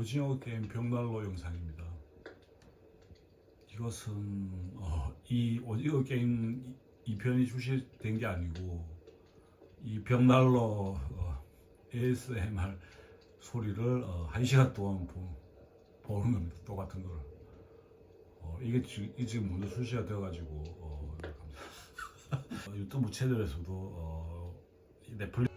오징어 게임 벽난로 영상입니다. 이것은 이 오징어 게임 2편이 출시된 게 아니고 이 벽난로 ASMR 소리를 1시간 동안 보는 겁니다. 똑같은 걸. 이게 지금 먼저 출시가 되어가지고 유튜브 채널에서도 넷플릭스